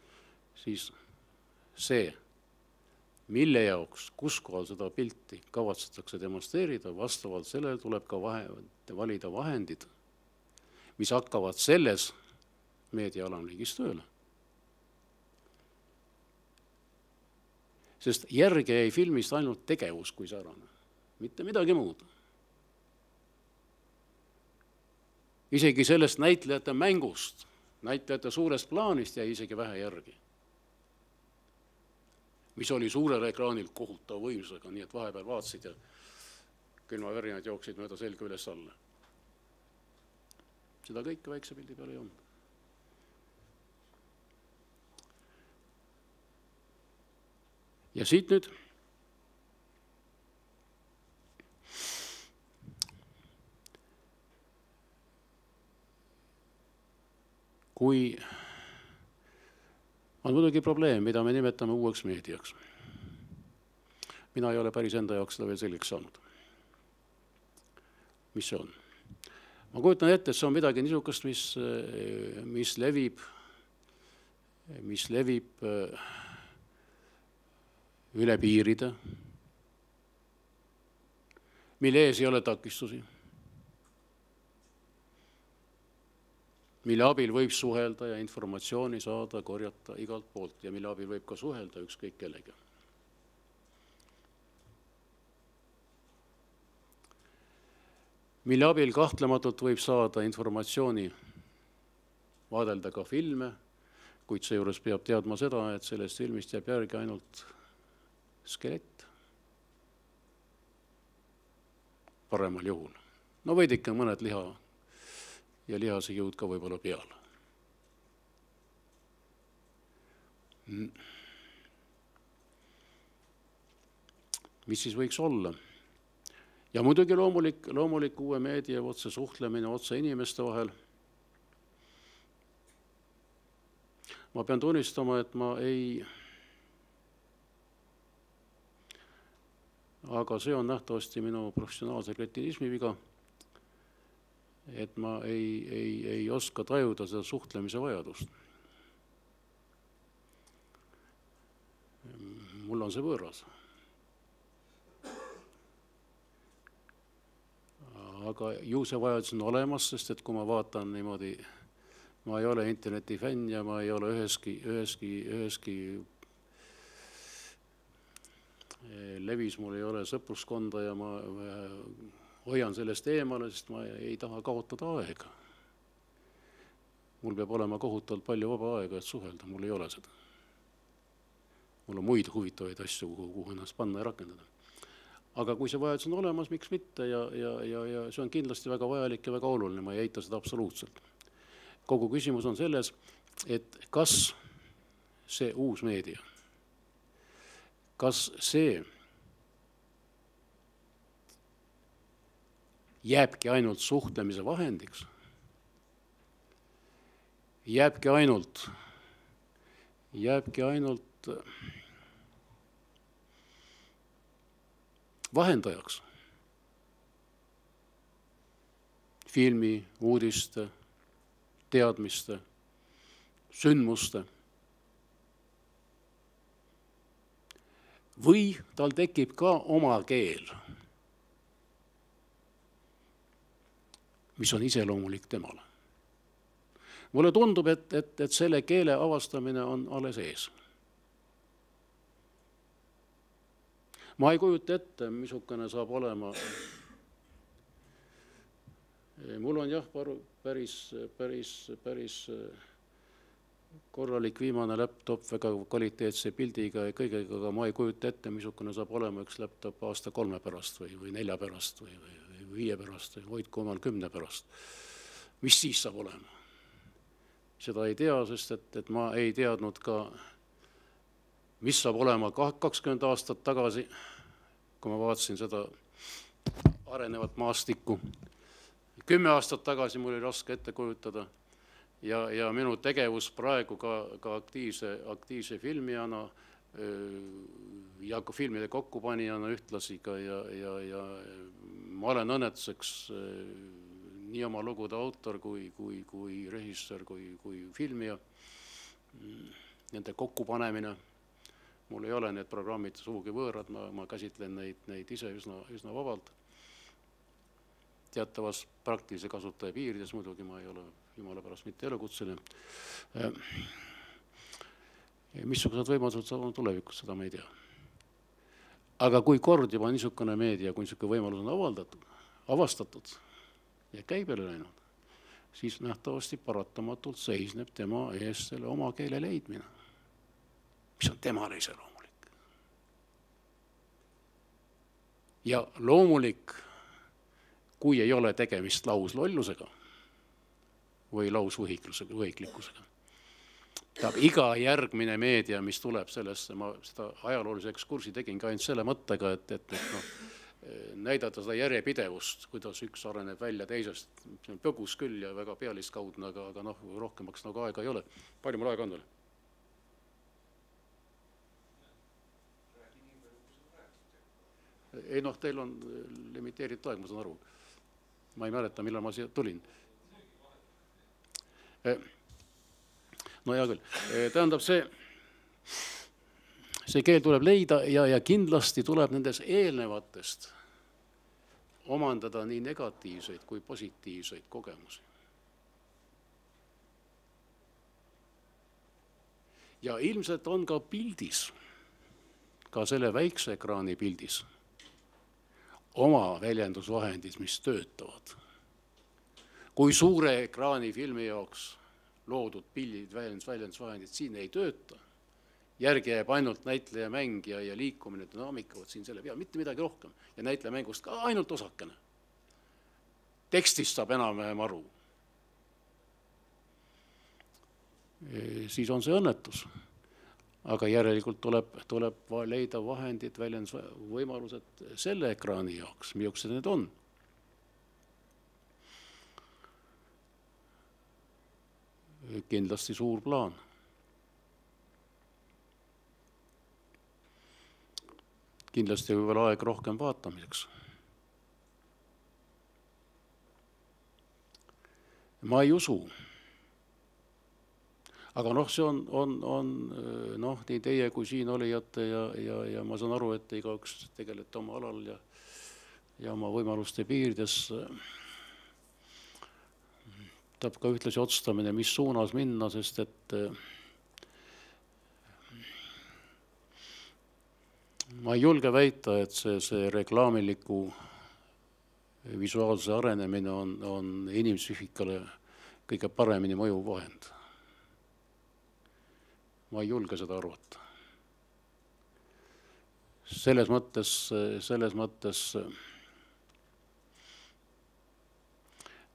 siis see, mille jaoks, kus kohal seda pilti kavatsetakse demonstreerida, vastavalt sellele tuleb ka valida vahendid, mis hakkavad selles meedia alamliigis tööle. Sest järge jäi filmist ainult tegevus kui säärane, mitte midagi muud. Isegi sellest näitlejate mängust, näitlejate suurest plaanist jäi isegi vähe järgi, mis oli suurel ekraanil kohutav võimsusega, nii et vahepeal vaatasid ja külmavärinad jooksid mööda selga üles alla. Seda kõike väikse pildi peal ei olnud. Ja siit nüüd kui on muidugi probleem, mida me nimetame uueks meediaks. Mina ei ole päris enda jaoks seda veel selgeks saanud. Mis see on? Ma kujutan ette, et see on midagi niisugust, mis levib üle piiride, mille ees ei ole takistusi. mille abil võib suhelda ja informatsiooni saada, korjata igalt poolt ja mille abil võib ka suhelda ükskõik kellega. Mille abil kahtlematult võib saada informatsiooni, vaadelda ka filme, kuid seejuures peab teadma seda, et sellest filmist jääb järgi ainult skelett. Paremal juhul. No võid ikka mõned liha ja lihase jõud ka võib-olla peale. Mis siis võiks olla? Ja muidugi loomulik uue meedia otse suhtlemine otse inimeste vahel. Ma pean tunnistama, et ma ei, aga see on nähtavasti minu professionaalse kretinismi viga, et ma ei oska tajuda seda suhtlemise vajadust. Mul on see võõras. Aga ju see vajadus on olemas, sest et kui ma vaatan niimoodi, ma ei ole interneti fänn ja ma ei ole üheski levis, mul ei ole sõpruskonda ja ma hoian sellest eemale, sest ma ei taha kaotada aega. Mul peab olema kohutavalt palju vaba aega, et suhelda, mul ei ole seda. Mul on muid huvitavaid asju, kuhu ennast panna ja rakendada. Aga kui see vajadus on olemas, miks mitte ja see on kindlasti väga vajalik ja väga oluline, ma ei eita seda absoluutselt. Kogu küsimus on selles, et kas see uus meedia, kas see jääbki ainult suhtlemise vahendiks, jääbki ainult vahendajaks filmi, uudiste, teadmiste, sündmuste. Või tal tekib ka oma keel, mis on iseloomulik temale. Mulle tundub, et selle keele avastamine on alles ees. Ma ei kujuta ette, missugune saab olema. Mul on jah päris korralik viimane laptop väga kvaliteetse pildiga ja kõigega, aga ma ei kujuta ette, missugune saab olema üks laptop aasta 3 pärast või 4 pärast või 5 pärast või hoidku omal 10 pärast. Mis siis saab olema? Seda ei tea, sest et ma ei teadnud ka, mis saab olema 20 aastat tagasi, kui ma vaatasin seda arenevat maastikku. 10 aastat tagasi mul oli raske ette kujutada ja minu tegevus praegu ka aktiivse filmijana ja ka filmide kokkupanijana ühtlasi ka ja ma olen õnnetuseks nii oma lugude autor kui režissöör kui filmija. Nende kokkupanemine. Mul ei ole need programmid sugugi võõrad, ma käsitlen neid ise üsna vabalt. Teatavas praktilise kasutaja piirides muidugi ma ei ole jumala pärast mitte elukutseline. Missugused võimalused saavad tulevikus, seda ma ei tea. Aga kui kord juba niisugune meedia, kui niisugune võimalus on avastatud ja käibele läinud, siis nähtavasti paratamatult seisneb tema ees selle oma keele leidmine, mis on temale iseloomulik. Ja loomulik, kui ei ole tegemist lauslollusega või lausvõhiklikkusega, tahab iga järgmine meedia, mis tuleb sellesse, ma seda ajaloolise ekskursi tegin ka ainult selle mõttega, et näidata seda järjepidevust, kuidas üks areneb välja teisest. See on põgus küll ja väga pealiskaudne, aga rohkemaks nagu aega ei ole. Palju mul aega on veel? Ei teil on limiteeritud aeg, ma saan aru. Ma ei mäleta, millal ma siia tulin. No hea küll. Tähendab, see keel tuleb leida ja kindlasti tuleb nendes eelnevatest omandada nii negatiivseid kui positiivseid kogemusi. Ja ilmselt on ka pildis, ka selle väikse ekraani pildis, oma väljendusvahendid, mis töötavad. Kui suure ekraani filmi jaoks loodud pildid, väljendusvahendid siin ei tööta, järgi jääb ainult näitleja mäng ja liikumine, dünaamikavad siin selle peal, mitte midagi rohkem. Ja näitleja mängust ka ainult osakene. Tekstist saab enam-vähem aru. Siis on see õnnetus. Aga järelikult tuleb leida vahendid, väljendusvõimalused selle ekraani jaoks, millised need on. Kindlasti suur plaan. Kindlasti võib-olla aeg rohkem vaatamiseks. Ma ei usu. Aga see on nii teie kui siin olijate ja ma saan aru, et igaüks tegelete oma alal ja oma võimaluste piirides. Tahab ka ühtlasi otsustamine, mis suunas minna, sest et ma ei julge väita, et see reklaamiliku visuaalse arenemine on inimpsüühikale kõige paremini mõjuv vahend. Ma ei julge seda arvata. Selles mõttes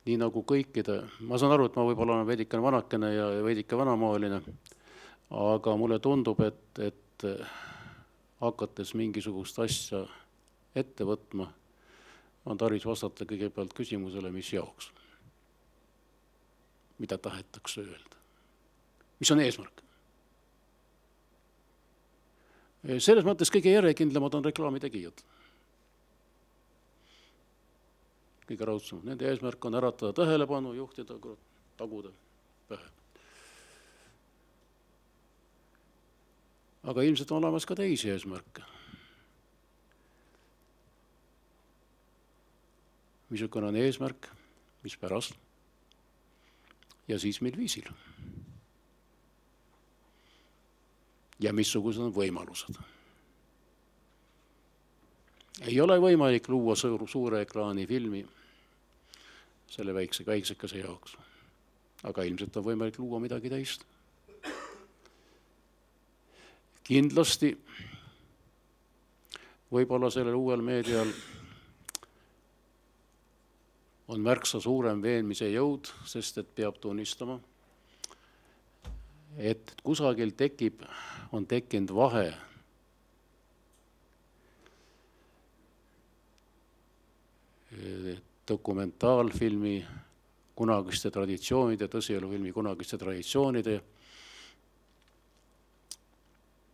nii nagu kõikide, ma saan aru, et ma võib-olla olen veidikene vanakene ja veidike vanamaaline, aga mulle tundub, et hakates mingisugust asja ette võtma, on tarvis vastata kõigepealt küsimusele, mis jaoks. Mida tahetakse öelda? Mis on eesmärk? Selles mõttes kõige järjekindlamad on reklaamitegijad. Kõige raudsemad. Nende eesmärk on äratada tähelepanu, juhtida, taguda pähe. Aga ilmselt on olemas ka teisi eesmärke. Missugune on eesmärk, mis pärast ja siis mil viisil. Ja missugused on võimalused. Ei ole võimalik luua suure ekraani filmi selle väiksekese jaoks, aga ilmselt on võimalik luua midagi teist. Kindlasti võib-olla sellel uuel meedial on märksa suurem veenmise jõud, sest et peab tunnistama, et kusagil on tekkinud vahe dokumentaalfilmi kunagiste traditsioonide, tõsielufilmi kunagiste traditsioonide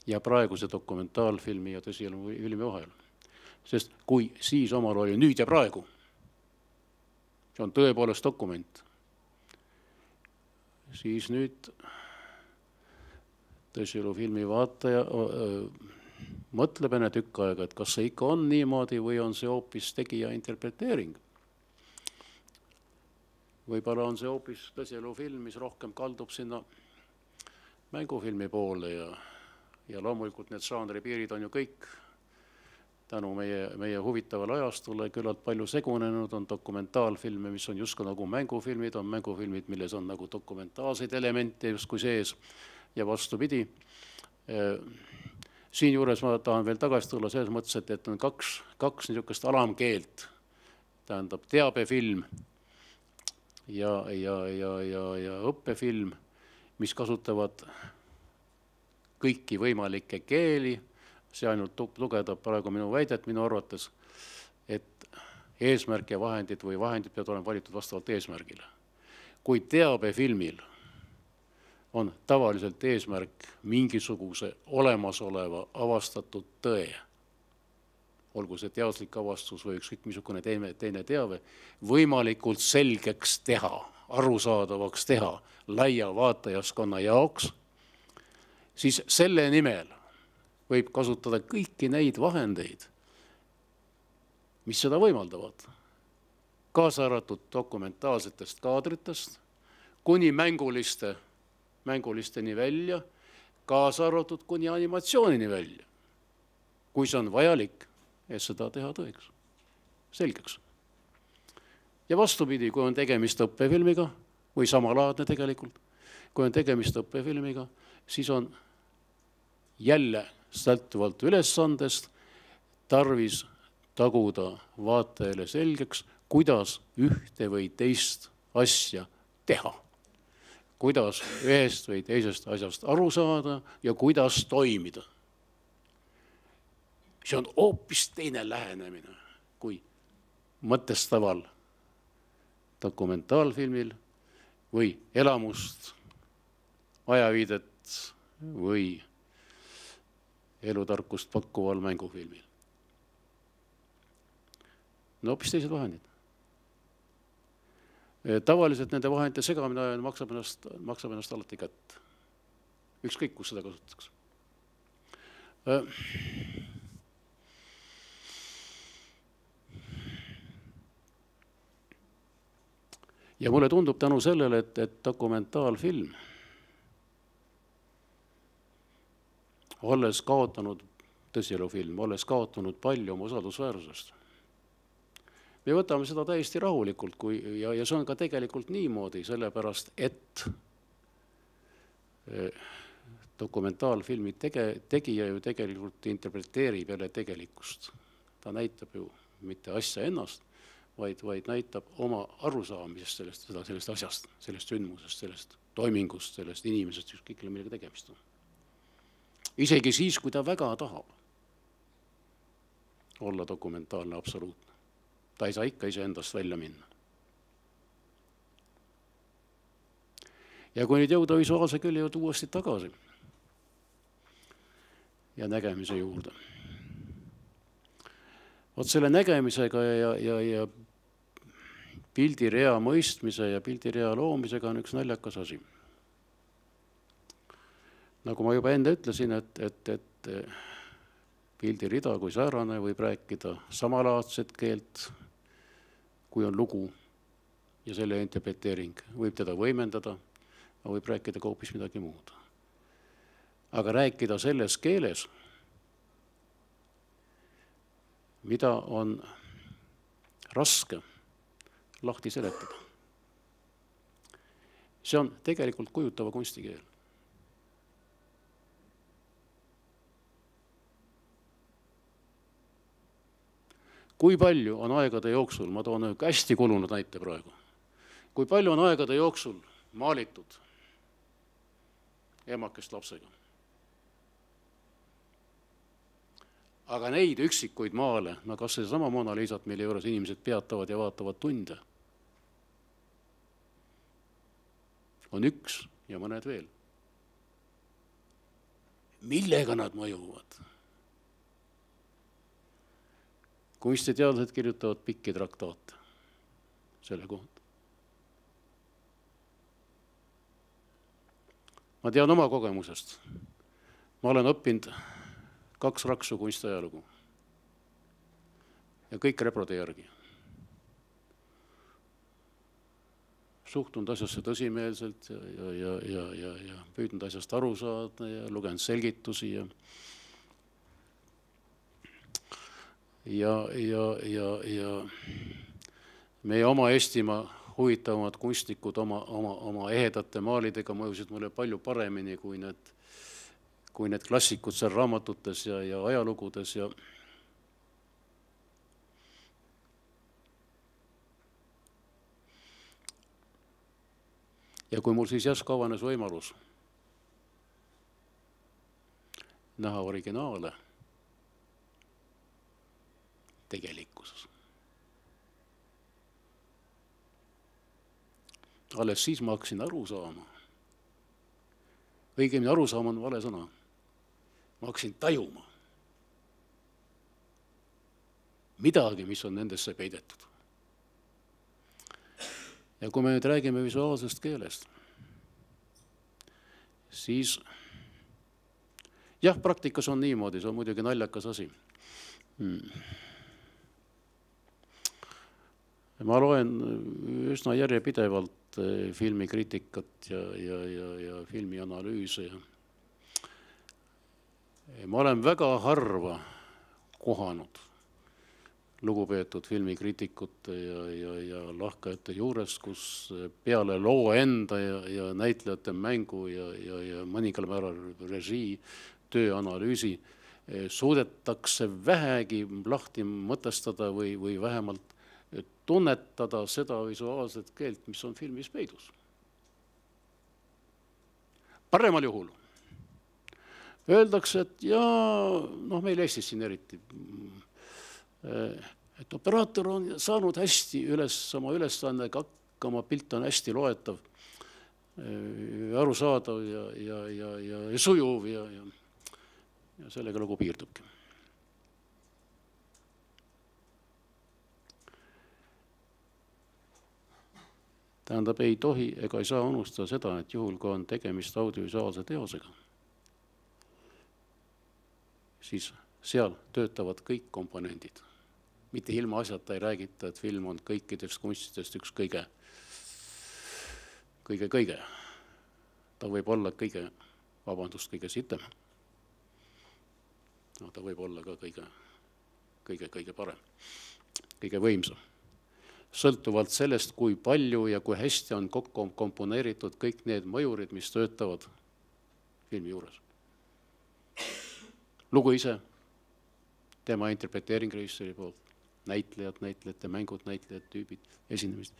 ja praeguse dokumentaalfilmi ja tõsielufilmi vahel. Sest kui siis omal oli nüüd ja praegu, see on tõepoolest dokument, siis nüüd tõsielufilmi vaataja mõtleb enne tükk aega, et kas see ikka on niimoodi või on see hoopis tegija interpreteering. Võib-olla on see hoopis tõsielufilm, mis rohkem kaldub sinna mängufilmi poole ja loomulikult need žanri piirid on ju kõik tänu meie huvitavale ajastule küllalt palju segunenud, on dokumentaalfilme, mis on justkui nagu mängufilmid, on mängufilmid, milles on nagu dokumentaalseid elemente justkui sees ja vastupidi. Siin juures ma tahan veel tagasi tulla selles mõttes, et on kaks niisugust alamkeelt, tähendab teabefilm ja õppefilm, mis kasutavad kõiki võimalikke keeli. See ainult tugevdab praegu minu väidet minu arvates, et eesmärk ja vahendid või vahendid peavad olema valitud vastavalt eesmärgile. Kui teabefilmil on tavaliselt eesmärk mingisuguse olemasoleva avastatud tõe, olgu see teaduslik avastus või ükskõik missugune teine teave, võimalikult selgeks teha, arusaadavaks teha laia vaatajaskonna jaoks, siis selle nimel võib kasutada kõiki neid vahendeid, mis seda võimaldavad, kaasa arvatud dokumentaalsetest kaadritest, kuni mängulisteni välja, kaasa arvatud kuni animatsioonini välja, kui see on vajalik, et seda teha tõeks, selgeks. Ja vastupidi, kui on tegemist õppefilmiga, või samalaadne tegelikult, kui on tegemist õppefilmiga, siis on jälle sõltuvalt ülesandest tarvis taguda vaatajale selgeks, kuidas ühte või teist asja teha, kuidas ühest või teisest asjast aru saada ja kuidas toimida. See on hoopis teine lähenemine kui mõtestaval dokumentaalfilmil või elamust, ajaviidet või elutarkust pakkuval mängufilmil. No hoopis teised vahendid. Tavaliselt nende vahendite segamine maksab ennast alati kätt. Ükskõik, kus seda kasutatakse. Ja mulle tundub tänu sellele, et dokumentaalfilm olles kaotanud, tõsielufilm, olles kaotanud palju oma usaldusväärsusest. Me võtame seda täiesti rahulikult ja see on ka tegelikult niimoodi, sellepärast, et dokumentaalfilmi tegija ju tegelikult interpreteerib jälle tegelikkust. Ta näitab ju mitte asja ennast, vaid näitab oma arusaamisest sellest asjast, sellest sündmusest, sellest toimingust, sellest inimesest, ükskõik millega tegemist on. Isegi siis, kui ta väga tahab olla dokumentaalne absoluutne. Ta ei saa ikka iseendast välja minna. Ja kui nüüd jõuda visuaalse külje juurde uuesti tagasi ja nägemise juurde. Vot selle nägemisega ja pildirea mõistmise ja pildirea loomisega on üks naljakas asi. Nagu ma juba enne ütlesin, et pildirida kui säärane võib rääkida samalaadset keelt, kui on lugu ja selle interpreteering. Võib teda võimendada, aga võib rääkida ka hoopis midagi muud. Aga rääkida selles keeles, mida on raske lahti seletada. See on tegelikult kujutava kunstikeel. Kui palju on aegade jooksul, ma toon hästi kulunud näite praegu, kui palju on aegade jooksul maalitud emakest lapsega. Aga neid üksikuid maale, kas see sama Mona Lisat, mille juures inimesed peatavad ja vaatavad tunde, on üks ja mõned veel. Millega nad mõjuvad? Kunstiteadlased kirjutavad pikki traktaate selle kohta. Ma tean oma kogemusest. Ma olen õppinud 2 raksu kunstiajalugu ja kõik reprode järgi. Suhtunud asjasse tõsimeelselt ja püüdnud asjast aru saada ja lugenud selgitusi ja meie oma Eestimaa huvitavamad kunstnikud oma ehedate maalidega mõjusid mulle palju paremini kui need klassikud seal raamatutes ja ajalugudes ja kui mul siis järsku avanes võimalus näha originaale tegelikkuses. Alles siis ma hakkasin aru saama. Õigemini aru saama on vale sõna. Ma hakkasin tajuma midagi, mis on nendesse peidetud. Ja kui me nüüd räägime visuaalsest keelest, siis jah, praktikas on niimoodi, see on muidugi naljakas asi. Ma loen üsna järjepidevalt filmikritikat ja filmianalüüse Ma olen väga harva kohanud lugupeetud filmikriitikute ja lahkajate juures, kus peale loo enda ja näitlejate mängu ja mõningal määral režii, tööanalüüsi suudetakse vähegi lahti mõtestada või vähemalt tunnetada seda visuaalset keelt, mis on filmis peidus. Paremal juhul öeldakse, et meil Eestis siin eriti, et operaator on saanud hästi oma ülesandega hakkama, pilt on hästi loetav, arusaadav ja sujuv ja sellega lugu piirdubki. Tähendab, ei tohi ega ei saa unustada seda, et juhul, kui on tegemist audiovisuaalse teosega, siis seal töötavad kõik komponendid. Mitte ilma asjata ei räägita, et film on kõikidest kunstidest üks kõige. Ta võib olla kõige sitem. Ta võib olla ka kõige parem, kõige võimsam. Sõltuvalt sellest, kui palju ja kui hästi on kokku komponeeritud kõik need mõjurid, mis töötavad filmi juures. Lugu ise, tema interpreteering režissööri poolt, näitlejate mängud, näitlejad, tüübid, esinemist.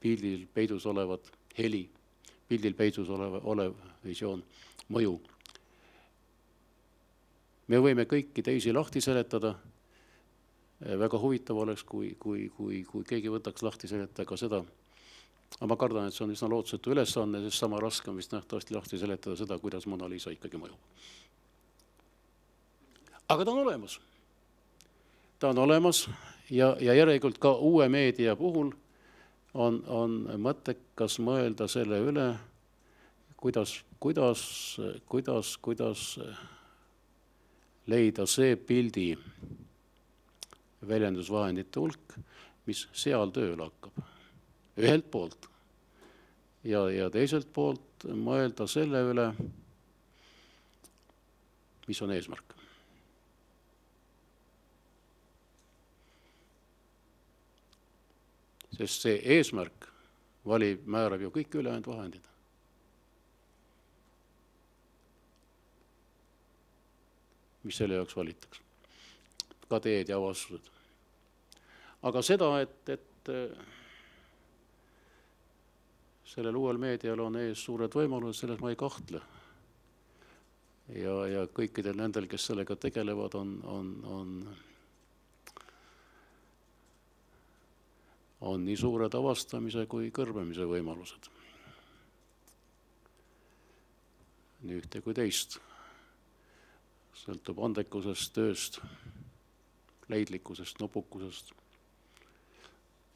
Pildil peidus olevad heli, pildil peidus olev visioon, mõju. Me võime kõiki teisi lahti seletada. Väga huvitav oleks, kui keegi võtaks lahti seletada ka seda. Aga ma kardan, et see on üsna lootusetu ülesanne, sest sama raske on vist nähtavasti lahti seletada seda, kuidas Mona Lisa ikkagi mõjub. Aga ta on olemas. Ta on olemas ja järelikult ka uue meedia puhul on mõttekas mõelda selle üle, kuidas leida see pildi väljendusvahendite hulk, mis seal tööl hakkab. Ühelt poolt ja teiselt poolt mõelda selle üle, mis on eesmärk. Sest see eesmärk määrab ju kõik ülejäänud vahendid. Mis selle jaoks valitaks. Ka teed ja vastused. Aga seda, et sellel uuel meedial on ees suured võimalused, selles ma ei kahtle. Ja kõikidel nendel, kes sellega tegelevad, on nii suured avastamise kui kõrbemise võimalused. Nii ühte kui teist. Sõltub andekusest, tööst, leidlikkusest, nupukusest,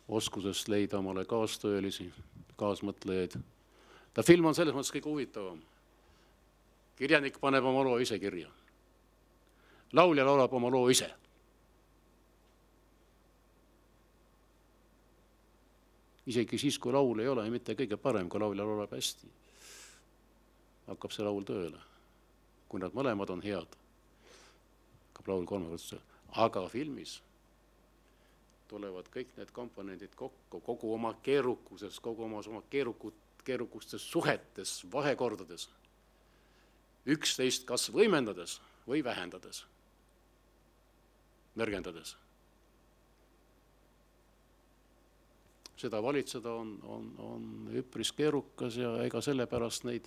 oskusest leida omale kaastöölisi, kaasmõtlejaid. Ta film on selles mõttes kõige huvitavam. Kirjanik paneb oma loo ise kirja. Laulja laulab oma loo ise. Isegi siis, kui laul ei ole mitte kõige parem, kui laulja laulab hästi, hakkab see laul tööle. Kui nad mõlemad on head, hakkab laul kolmekordselt. Aga filmis tulevad kõik need komponendid kokku, kogu oma keerukuses, kogu oma keerukustes suhetes, vahekordades, üksteist kas võimendades või vähendades, nõrgendades. Seda valitseda on üpris keerukas ja ega sellepärast neid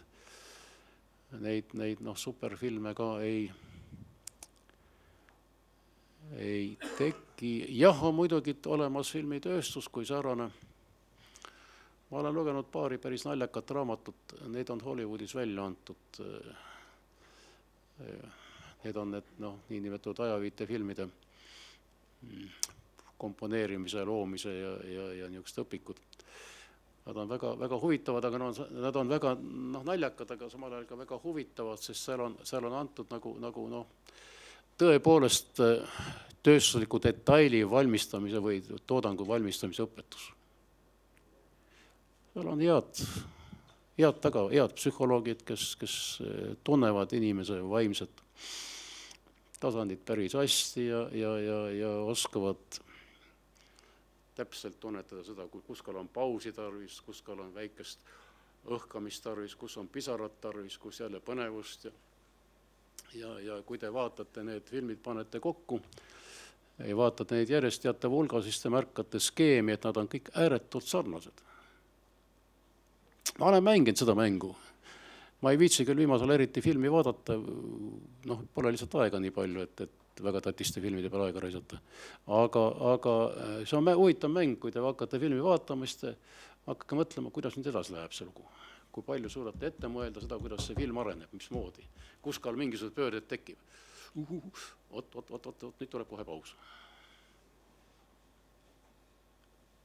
superfilme ka ei teki. Jah, on muidugi olemas filmitööstus kui säärane. Ma olen lugenud paari päris naljakat raamatut, need on Hollywoodis välja antud. Need on niinimetatud ajaviitefilmide komponeerimise, loomise ja niisugused õpikud. Nad on väga huvitavad, aga nad on väga naljakad, aga samal ajal ka väga huvitavad, sest seal on antud nagu tõepoolest tööstusliku detaili valmistamise või toodangu valmistamise õpetus. Seal on head psühholoogid, kes tunnevad inimese vaimset tasandit päris hästi ja oskavad täpselt tunnetada seda, kus on pausi tarvis, kus on väikest õhkamist tarvis, kus on pisarat tarvis, kus jälle põnevust. Ja kui te vaatate need filmid, panete kokku ja vaatate neid järjest teatav hulga, siis te märkate skeemi, et nad on kõik ääretult sarnased. Ma olen mänginud seda mängu. Ma ei viitsi küll viimasel eriti filmi vaadata, pole lihtsalt aega nii palju, et väga tatiste filmide peale aega raisata. Aga see on huvitav mäng, kui te hakkate filmi vaatama, siis te hakkake mõtlema, kuidas nüüd edasi läheb see lugu. Kui palju suudate ette mõelda seda, kuidas see film areneb, mismoodi, kus ka mingisugused pöörded tekib. Oot, nüüd tuleb kohe paus.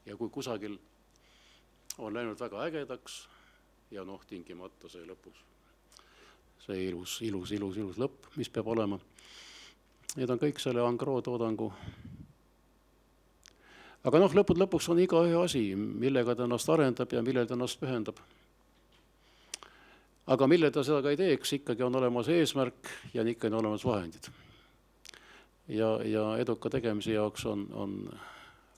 Ja kui kusagil on läinud väga ägedaks ja tingimata see lõpus, see ilus lõpp, mis peab olema. Need on kõik selle Engros toodangu. Aga lõpuks on iga ühe asi, millega ta ennast arendab ja millel ta ennast pühendab. Aga mille ta seda ka ei teeks, ikkagi on olemas eesmärk ja ikkagi on olemas vahendid. Ja eduka tegemise jaoks on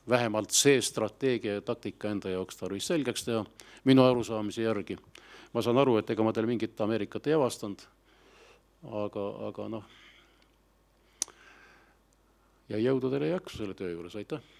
vähemalt see strateegia ja taktika enda jaoks tarvis selgeks teha, minu arusaamise järgi. Ma saan aru, et ega ma teil mingit Ameerikat ei avastanud, aga ja jõudu teile jaksu selle töö juures, aitäh!